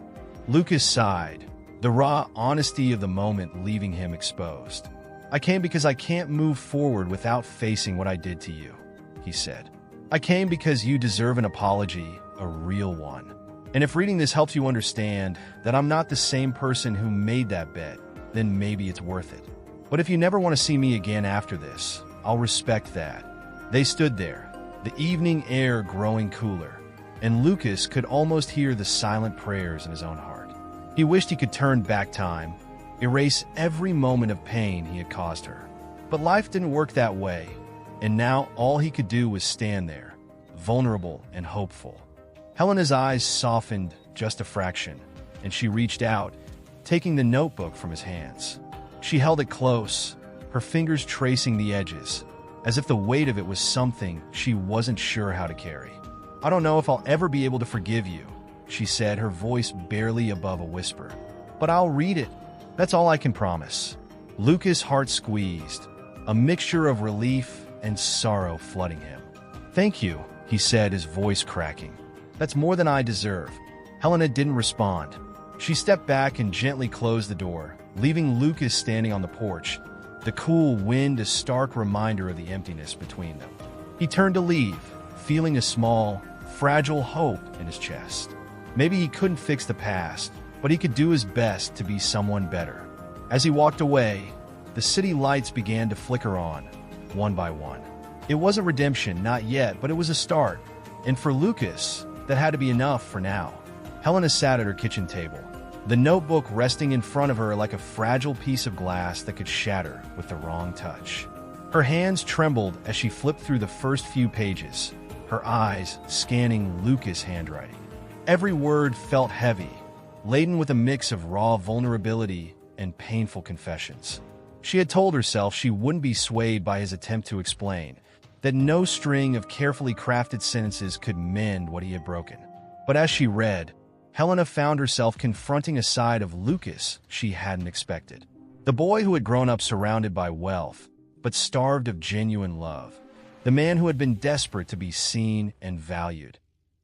Lucas sighed, the raw honesty of the moment leaving him exposed. "I came because I can't move forward without facing what I did to you," he said. "I came because you deserve an apology, a real one. And if reading this helps you understand that I'm not the same person who made that bet, then maybe it's worth it. But if you never want to see me again after this, I'll respect that." They stood there, the evening air growing cooler, and Lucas could almost hear the silent prayers in his own heart. He wished he could turn back time, erase every moment of pain he had caused her. But life didn't work that way, and now all he could do was stand there, vulnerable and hopeful. Helena's eyes softened just a fraction, and she reached out, taking the notebook from his hands. She held it close, her fingers tracing the edges, as if the weight of it was something she wasn't sure how to carry. "I don't know if I'll ever be able to forgive you," she said, her voice barely above a whisper. "But I'll read it. That's all I can promise." Lucas' heart squeezed, a mixture of relief and sorrow flooding him. "Thank you," he said, his voice cracking. "That's more than I deserve." Helena didn't respond. She stepped back and gently closed the door, leaving Lucas standing on the porch, the cool wind a stark reminder of the emptiness between them. He turned to leave, feeling a small, fragile hope in his chest. Maybe he couldn't fix the past, but he could do his best to be someone better. As he walked away, the city lights began to flicker on, one by one. It wasn't redemption, not yet, but it was a start. And for Lucas, that had to be enough for now. Helena sat at her kitchen table, the notebook resting in front of her like a fragile piece of glass that could shatter with the wrong touch. Her hands trembled as she flipped through the first few pages, her eyes scanning Lucas' handwriting. Every word felt heavy, laden with a mix of raw vulnerability and painful confessions. She had told herself she wouldn't be swayed by his attempt to explain, that no string of carefully crafted sentences could mend what he had broken. But as she read, Helena found herself confronting a side of Lucas she hadn't expected. The boy who had grown up surrounded by wealth, but starved of genuine love. The man who had been desperate to be seen and valued,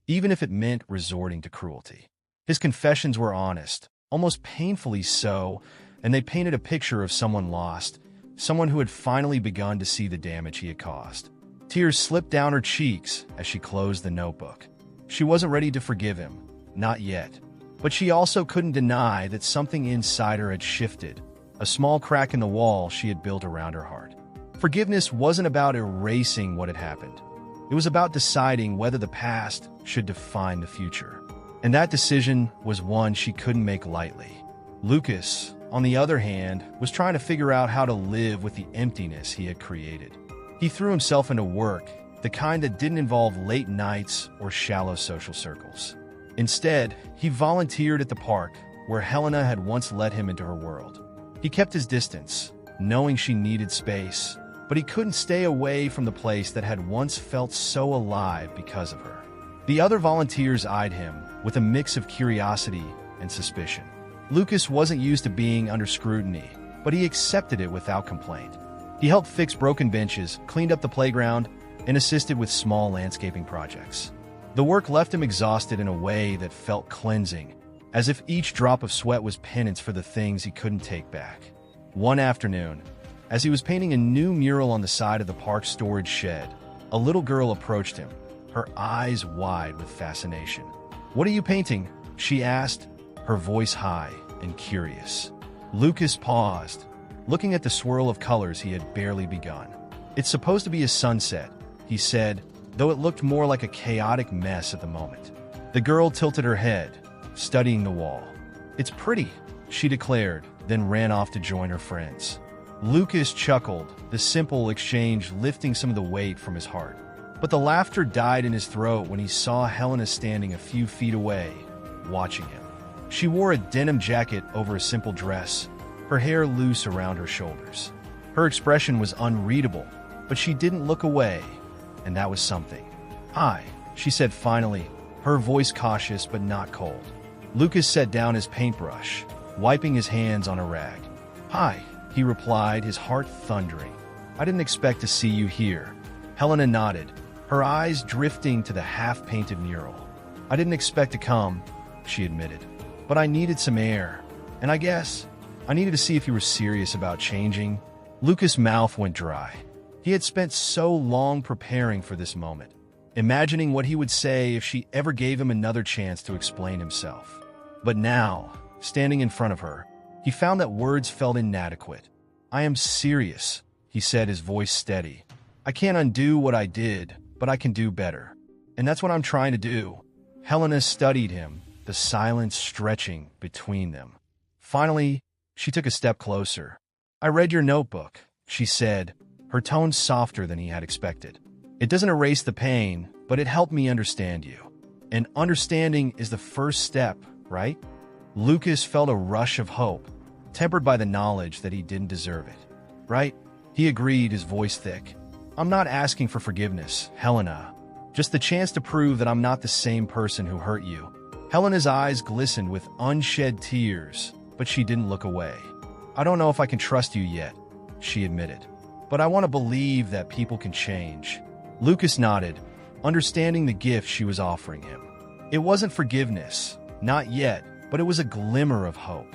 even if it meant resorting to cruelty. His confessions were honest, almost painfully so, and they painted a picture of someone lost, someone who had finally begun to see the damage he had caused. Tears slipped down her cheeks as she closed the notebook. She wasn't ready to forgive him, not yet. But she also couldn't deny that something inside her had shifted, a small crack in the wall she had built around her heart. Forgiveness wasn't about erasing what had happened. It was about deciding whether the past should define the future. And that decision was one she couldn't make lightly. Lucas, on the other hand, was trying to figure out how to live with the emptiness he had created. He threw himself into work, the kind that didn't involve late nights or shallow social circles. Instead, he volunteered at the park, where Helena had once let him into her world. He kept his distance, knowing she needed space, but he couldn't stay away from the place that had once felt so alive because of her. The other volunteers eyed him with a mix of curiosity and suspicion. Lucas wasn't used to being under scrutiny, but he accepted it without complaint. He helped fix broken benches, cleaned up the playground, and assisted with small landscaping projects. The work left him exhausted in a way that felt cleansing, as if each drop of sweat was penance for the things he couldn't take back. One afternoon, as he was painting a new mural on the side of the park's storage shed, a little girl approached him, her eyes wide with fascination. "What are you painting?" she asked, her voice high and curious. Lucas paused, looking at the swirl of colors he had barely begun. "It's supposed to be a sunset," he said, though it looked more like a chaotic mess at the moment. The girl tilted her head, studying the wall. "It's pretty," she declared, then ran off to join her friends. Lucas chuckled, the simple exchange lifting some of the weight from his heart. But the laughter died in his throat when he saw Helena standing a few feet away, watching him. She wore a denim jacket over a simple dress, her hair loose around her shoulders. Her expression was unreadable, but she didn't look away, and that was something. "Hi," she said finally, her voice cautious but not cold. Lucas set down his paintbrush, wiping his hands on a rag. "Hi," he replied, his heart thundering. "I didn't expect to see you here." Helena nodded, her eyes drifting to the half-painted mural. "I didn't expect to come," she admitted, "but I needed some air, and I guess I needed to see if you were serious about changing." Lucas' mouth went dry. He had spent so long preparing for this moment, imagining what he would say if she ever gave him another chance to explain himself. But now, standing in front of her, he found that words felt inadequate. "I am serious," he said, his voice steady. "I can't undo what I did, but I can do better. And that's what I'm trying to do." Helena studied him, the silence stretching between them. Finally, she took a step closer. "I read your notebook," she said, her tone softer than he had expected. "It doesn't erase the pain, but it helped me understand you. And understanding is the first step, right?" Lucas felt a rush of hope, tempered by the knowledge that he didn't deserve it. "Right?" he agreed, his voice thick. "I'm not asking for forgiveness, Helena. Just the chance to prove that I'm not the same person who hurt you." Helena's eyes glistened with unshed tears, but she didn't look away. "I don't know if I can trust you yet," she admitted. "But I want to believe that people can change." Lucas nodded, understanding the gift she was offering him. It wasn't forgiveness, not yet, but it was a glimmer of hope.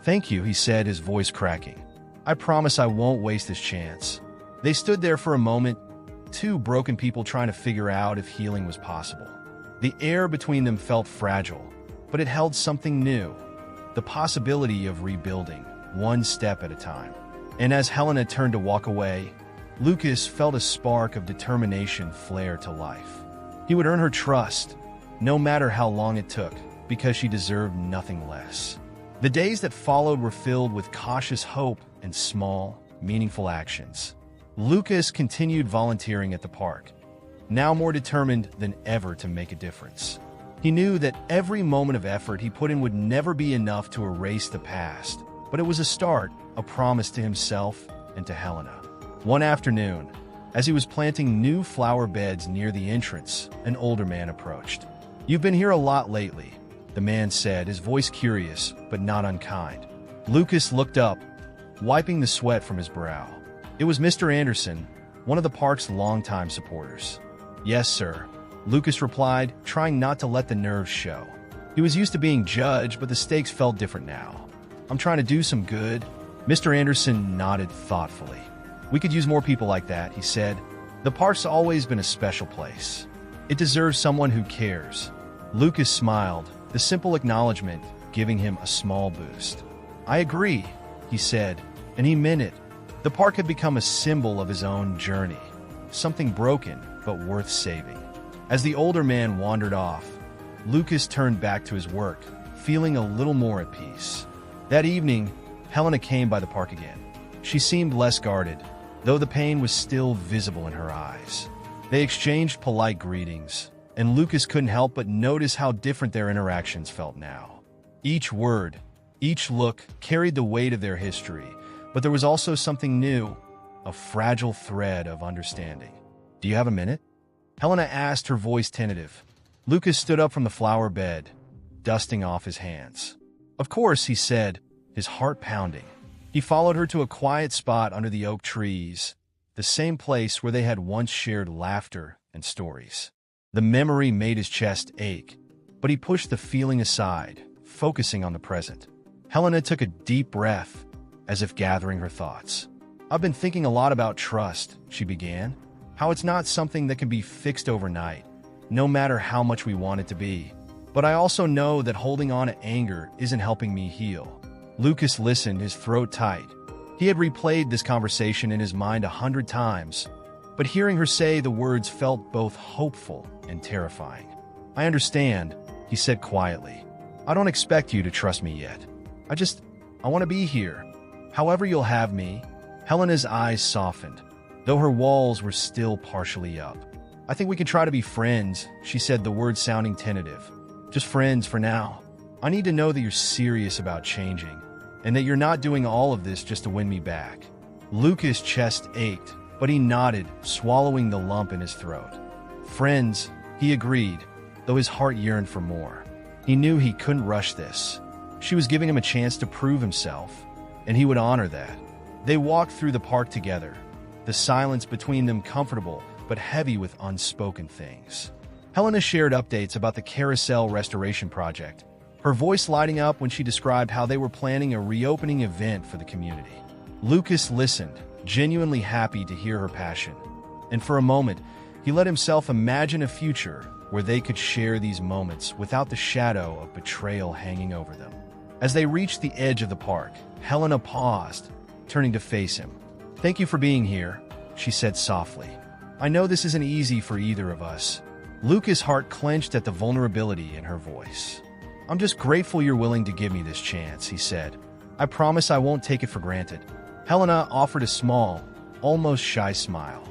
"Thank you," he said, his voice cracking. "I promise I won't waste this chance." They stood there for a moment, two broken people trying to figure out if healing was possible. The air between them felt fragile, but it held something new, the possibility of rebuilding, one step at a time. And as Helena turned to walk away, Lucas felt a spark of determination flare to life. He would earn her trust, no matter how long it took, because she deserved nothing less. The days that followed were filled with cautious hope and small, meaningful actions. Lucas continued volunteering at the park, now more determined than ever to make a difference. He knew that every moment of effort he put in would never be enough to erase the past, but it was a start, a promise to himself and to Helena. One afternoon, as he was planting new flower beds near the entrance, an older man approached. "You've been here a lot lately," the man said, his voice curious but not unkind. Lucas looked up, wiping the sweat from his brow. It was Mr. Anderson, one of the park's longtime supporters. Yes, sir, Lucas replied, trying not to let the nerves show. He was used to being judged, but the stakes felt different now. I'm trying to do some good. Mr. Anderson nodded thoughtfully. We could use more people like that, he said. The park's always been a special place. It deserves someone who cares. Lucas smiled, the simple acknowledgement giving him a small boost. I agree, he said, and he meant it. The park had become a symbol of his own journey, something broken but worth saving. As the older man wandered off, Lucas turned back to his work, feeling a little more at peace. That evening, Helena came by the park again. She seemed less guarded, though the pain was still visible in her eyes. They exchanged polite greetings, and Lucas couldn't help but notice how different their interactions felt now. Each word, each look carried the weight of their history, but there was also something new, a fragile thread of understanding. Do you have a minute? Helena asked, her voice tentative. Lucas stood up from the flower bed, dusting off his hands. Of course, he said, his heart pounding. He followed her to a quiet spot under the oak trees, the same place where they had once shared laughter and stories. The memory made his chest ache, but he pushed the feeling aside, focusing on the present. Helena took a deep breath, as if gathering her thoughts. I've been thinking a lot about trust, she began, how it's not something that can be fixed overnight, no matter how much we want it to be. But I also know that holding on to anger isn't helping me heal. Lucas listened, his throat tight. He had replayed this conversation in his mind 100 times, but hearing her say the words felt both hopeful and terrifying. I understand, he said quietly. I don't expect you to trust me yet. I want to be here. However you'll have me. Helena's eyes softened, though her walls were still partially up. I think we can try to be friends, she said, the words sounding tentative. Just friends for now. I need to know that you're serious about changing, and that you're not doing all of this just to win me back. Lucas' chest ached, but he nodded, swallowing the lump in his throat. Friends, he agreed, though his heart yearned for more. He knew he couldn't rush this. She was giving him a chance to prove himself, and he would honor that. They walked through the park together, the silence between them comfortable but heavy with unspoken things. Helena shared updates about the carousel restoration project, her voice lighting up when she described how they were planning a reopening event for the community. Lucas listened, genuinely happy to hear her passion, and for a moment, he let himself imagine a future where they could share these moments without the shadow of betrayal hanging over them. As they reached the edge of the park, Helena paused, turning to face him. Thank you for being here, she said softly. I know this isn't easy for either of us. Lucas' heart clenched at the vulnerability in her voice. I'm just grateful you're willing to give me this chance, he said. I promise I won't take it for granted. Helena offered a small, almost shy smile.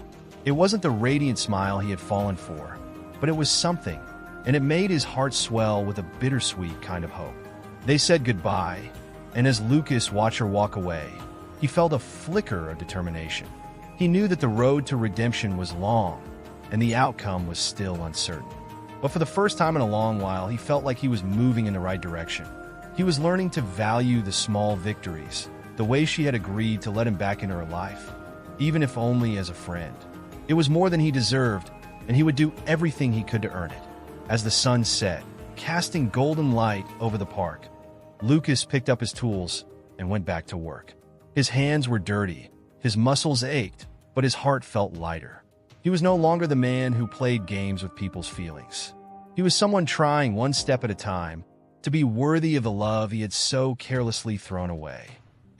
It wasn't the radiant smile he had fallen for, but it was something, and it made his heart swell with a bittersweet kind of hope. They said goodbye, and as Lucas watched her walk away, he felt a flicker of determination. He knew that the road to redemption was long, and the outcome was still uncertain. But for the first time in a long while, he felt like he was moving in the right direction. He was learning to value the small victories, the way she had agreed to let him back into her life, even if only as a friend. It was more than he deserved, and he would do everything he could to earn it. As the sun set, casting golden light over the park, Lucas picked up his tools and went back to work. His hands were dirty, his muscles ached, but his heart felt lighter. He was no longer the man who played games with people's feelings. He was someone trying one step at a time to be worthy of the love he had so carelessly thrown away.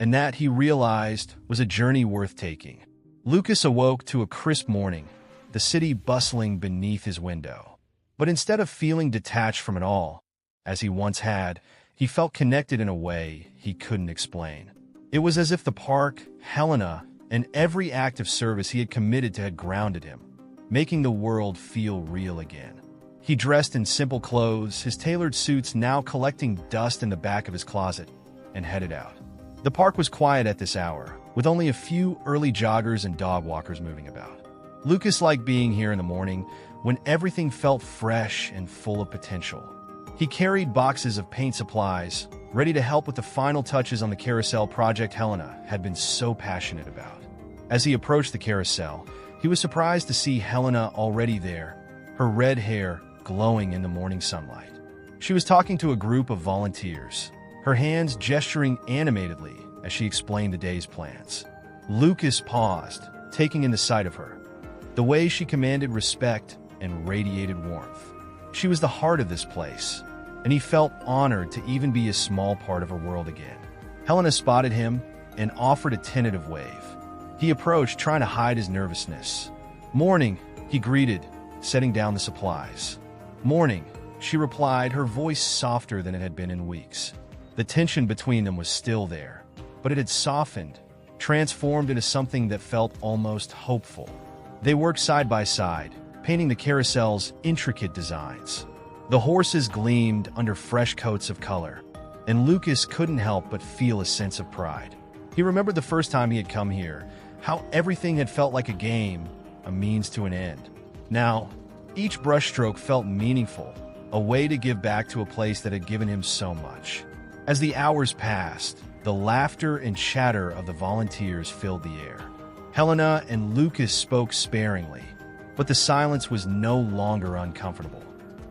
And that, he realized, was a journey worth taking. Lucas awoke to a crisp morning, the city bustling beneath his window. But instead of feeling detached from it all, as he once had, he felt connected in a way he couldn't explain. It was as if the park, Helena, and every act of service he had committed to had grounded him, making the world feel real again. He dressed in simple clothes, his tailored suits now collecting dust in the back of his closet, and headed out. The park was quiet at this hour, with only a few early joggers and dog walkers moving about. Lucas liked being here in the morning, when everything felt fresh and full of potential. He carried boxes of paint supplies, ready to help with the final touches on the carousel project Helena had been so passionate about. As he approached the carousel, he was surprised to see Helena already there, her red hair glowing in the morning sunlight. She was talking to a group of volunteers, her hands gesturing animatedly as she explained the day's plans. Lucas paused, taking in the sight of her. The way she commanded respect and radiated warmth. She was the heart of this place, and he felt honored to even be a small part of her world again. Helena spotted him and offered a tentative wave. He approached, trying to hide his nervousness. "Morning," he greeted, setting down the supplies. "Morning," she replied, her voice softer than it had been in weeks. The tension between them was still there, but it had softened, transformed into something that felt almost hopeful. They worked side by side, painting the carousel's intricate designs. The horses gleamed under fresh coats of color, and Lucas couldn't help but feel a sense of pride. He remembered the first time he had come here, how everything had felt like a game, a means to an end. Now, each brushstroke felt meaningful, a way to give back to a place that had given him so much. As the hours passed, the laughter and chatter of the volunteers filled the air. Helena and Lucas spoke sparingly, but the silence was no longer uncomfortable.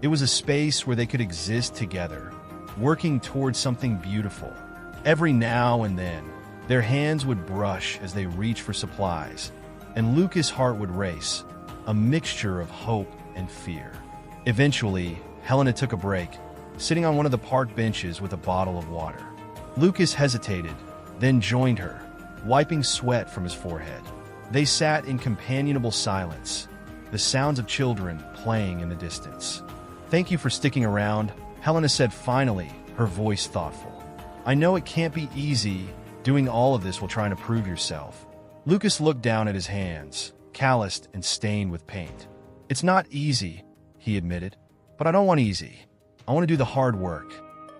It was a space where they could exist together, working towards something beautiful. Every now and then, their hands would brush as they reached for supplies, and Lucas' heart would race, a mixture of hope and fear. Eventually, Helena took a break, sitting on one of the park benches with a bottle of water. Lucas hesitated, then joined her, wiping sweat from his forehead. They sat in companionable silence, the sounds of children playing in the distance. "Thank you for sticking around," Helena said finally, her voice thoughtful. "I know it can't be easy doing all of this while trying to prove yourself." Lucas looked down at his hands, calloused and stained with paint. "It's not easy," he admitted, "but I don't want easy. I want to do the hard work.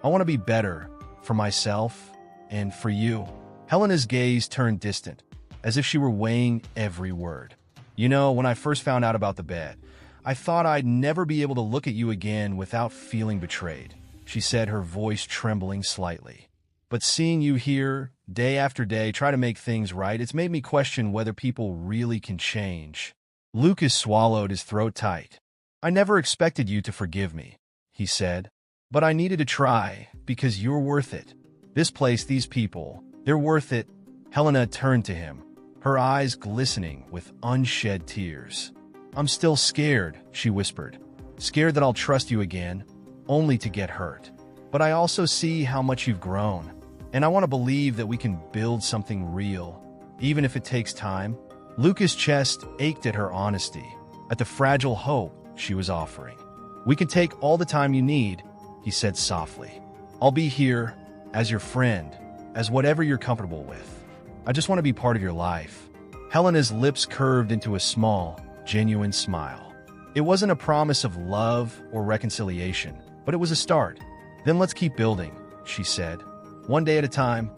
I want to be better for myself and for you." Helena's gaze turned distant, as if she were weighing every word. "You know, when I first found out about the bed, I thought I'd never be able to look at you again without feeling betrayed," she said, her voice trembling slightly. "But seeing you here, day after day, try to make things right, it's made me question whether people really can change." Lucas swallowed, his throat tight. "I never expected you to forgive me," he said, "but I needed to try, because you're worth it. This place, these people, they're worth it." Helena turned to him, her eyes glistening with unshed tears. "I'm still scared," she whispered. "Scared that I'll trust you again, only to get hurt. But I also see how much you've grown, and I want to believe that we can build something real, even if it takes time." Lucas' chest ached at her honesty, at the fragile hope she was offering. "We can take all the time you need," he said softly. "I'll be here, as your friend, as whatever you're comfortable with. I just want to be part of your life." Helena's lips curved into a small, genuine smile. It wasn't a promise of love or reconciliation, but it was a start. "Then let's keep building," she said. "One day at a time,